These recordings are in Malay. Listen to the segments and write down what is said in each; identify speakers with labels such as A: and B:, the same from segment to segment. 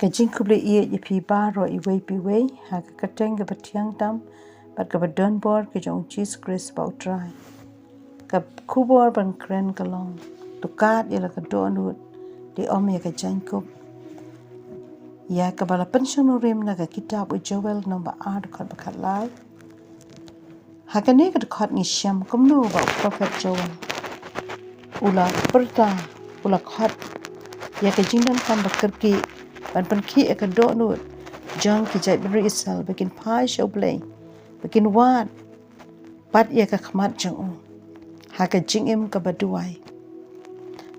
A: Ka jaiñkup le ia je pi baro I wei pi wei ha ka kateng ka batiang tam bat ka badon bor ke jong cheese Chris ba utrai ka kubor ban kren ka long tukat ya la ka dohnud di om ya ka jaiñkup ya ka bala pension rim na ka kitab u Joel number 8 ka bakat lai ha ka ne ka khot ngi sham kumnu ba prophet Joel ula perta ula khot ya ka jingdan kan bakerki ban penki ka dohnud jang ki jai beri isal bikin pai show play bikin wat pat ya ka khmat jang ha ka jingim ka baduai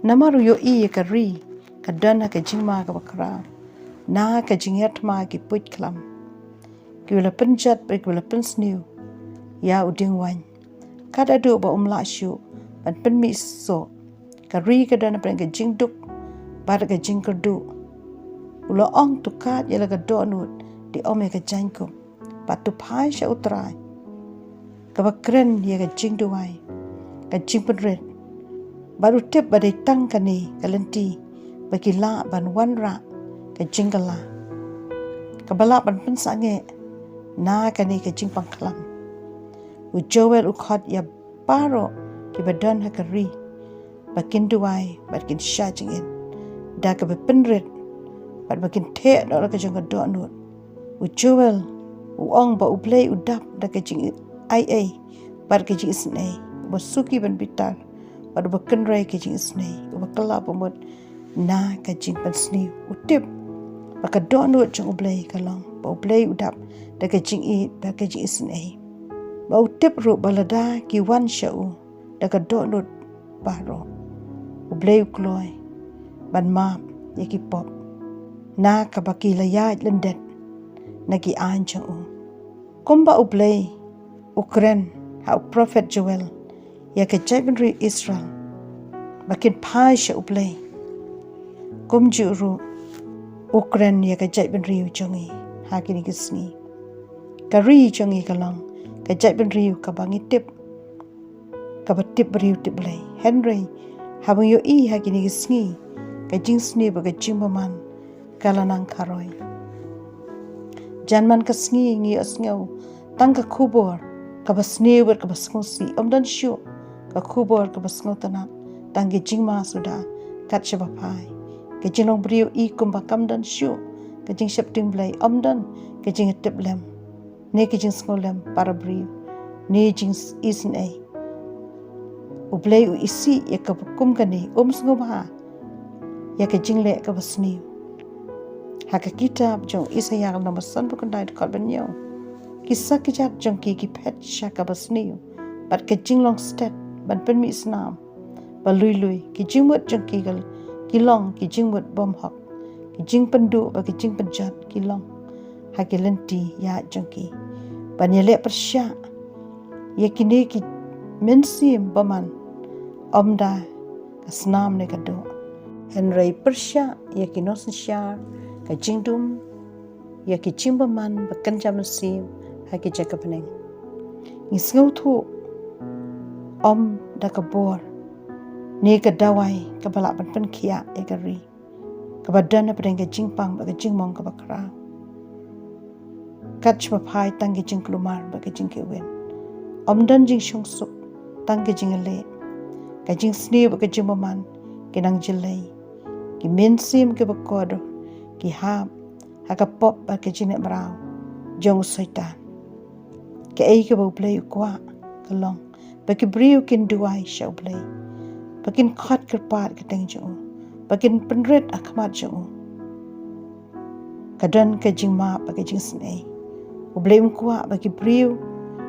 A: namaru yo I ya ka ri ka dan ha ka jingma ka bakra na ka jingyat ma ki puj klam ki wala penjat ba ki wala pensniu ya uding wan kada do ba umla shu ban penmi so ka ri ka dan ba ka jingduk ba ka jingkerdu ulo ong tukat ya la ka dohnud di om ya ka jaiñkup pat tu pai sha utrai ka bakren ya ka jingduai ka jingpenret baru tip badai tang ka ni ka lenti bagi la ban wan ra ka jingala ka bala ban pensange na ka ni ka jingpang klam u Joel u khot ya paro ki badan ha ka ri bakin duai bakin shajingin da ka bepenret bat bakin the da ka jang ka dohnud u Joel u ong ba u play u dap da ka jing ai bat ka jing snai ba suki ban bitar bat bakin rai ka jing snai u bakala pamut na ka jing pan sni u tip ba ka dohnud jang u play ka long ba u play u dap da ka jing I ba ka jing snai ba u tip ru balada ki wan sha u da ka dohnud baro u play u kloi ban map ya ki pop na ka baki layaj lendet na ki anjang u kumba u play ukren ha u prophet Joel ya ka jaibenri Israel bakin pasha u play kum juru ukren ya ka jaibenri u jongi ha kini kisni ka ri jongi kalong ka jaibenri u ka bangi tip ka batip riu tip play Henry habang yo I ha kini kisni ka jing sni ba ka jing baman kalanang karoi janman ka sngi ngi asngau tang ka kubor ka basni ber ka basngu si omdan shu ka kubor ka basngu tanak tang ki jingma suda kat shaba pai ka jinong brio I kumba kamdan shu ka jing shapting blai omdan ka jing tip lem ne ka jing sngolem para brio ne jing isin ai u blai u isi ya ka kum ka ni sngoba ya ka jingle ka basni ha ka kitab jong Isaya nomor 1 kandai kot banyo kisah kijat jong ki pet sha ka basni bat ka jinglong stat ban pen mi snam ba lui ki jingmut jong ki gal ki long ki jingmut bom hok ki jing pendu ba ki jing penjat ki long ha ki lenti ya jong ki ban yele persya ya kini ki mensim baman omda ka snam ne ka do Henry persya ya ki nosen syar ka jingdum ya ki jingbaman bakan jamesim ha ki jakapeneng ngisngau thu om da ka bor ni ka dawai ka bala ban pen khia ya ka ri ka badan na pedeng ka jingpang ba ka jingmong ka bakra kach ma phai tang ki jing klumar ba ka jing ke wen om dan jing shong sup tang ki jing le ka jing sni ba ka jingbaman ki nang jilai ki mensim ke bakodo ki hap haka pop ba ke jine brau jong soitan ke ai ke bau play kwa kalong ba ki briu kin duai shau play ba kin khat kerpat ke teng jo ba kin penret akmat jo kadan ke jing ma ba ke jing snei u blame kwa ba ki briu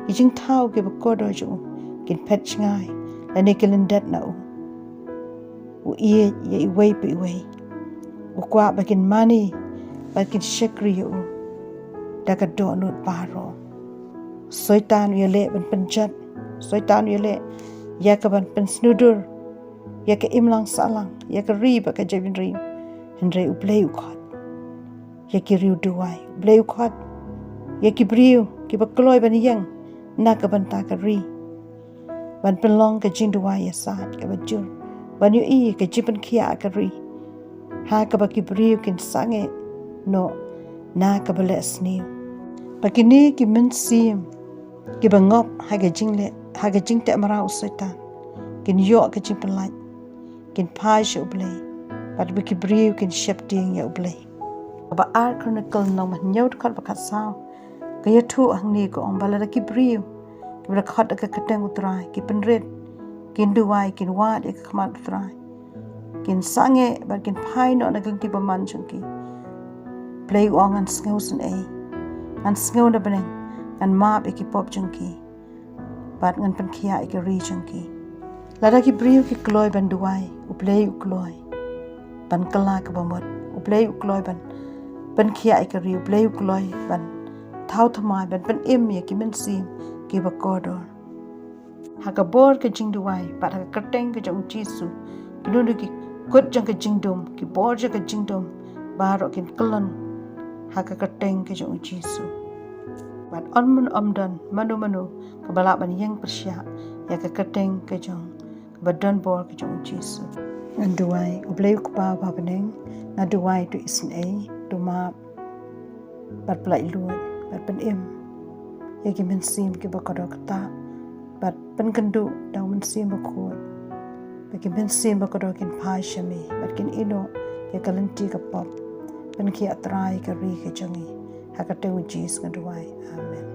A: ki jing thau ke bakodo jo kin pet ngai la ne ke lendat na u ye ye wei pe wei u kwa ba kin mani bakin shakri u daga dohnud baro soitan yele ban penjat soitan yele ya ka ban pensnudur ya ka imlang salang ya ka ri ba ka jabin ri henry u play u khot ya ki riu duai play u khot ya ki briu ki ba kloi ban yang na ka ban ta ka ri ban penlong ka jing duai ya sat ka ba jur ban yu I ka jipan khia ka ri ha ka ba ki briu kin sange no na ka bale sniu pakini ki min sim ki bangop haga jingle haga jingte mara usaitan kin yo ka jing pelai kin pai shu blai pat bi ki briu kin shep ding ya blai ba ar chronicle no ma nyot khat ba khat sao ka ya thu ang ni ko ong bala ki briu ki bra khat ka kateng utrai ki penret kin duwai kin wa de ka khamat utrai kin sange ba kin pai no na kin ki ba man chunki play ong an skills an skill na beneng an map ki pop chunki bat ngan pen khia ki ri chunki lada ki briu ki kloi ban duwai u play u kloi ban kala ka bamot u play u kloi ban pen khia ki ri u play u kloi ban thau thamai ban pen em ye ki men sim ki ba kodor haka bor ka jing duwai bat haka kateng ka jong jisu kinunu ki kot jang ka jingdom ki bor jang ka jingdom baro kin kalan haka kateng ka jong jisu bat on omdan manu ka bala ban yang persya ya ka kateng ka jong ka badan bor ka jong jisu an duwai u play ku pa ba beneng na duwai tu isin du ma bat plai lu bat pen em ya ki men sim ki ba kodor ta bat pen kandu daw men sim ba ko bagi men sim ba kodor kin pai shami bat kin ino ya kalanti ka pop pen ki atrai ka ri ka jangi haka te jis ngaduai amen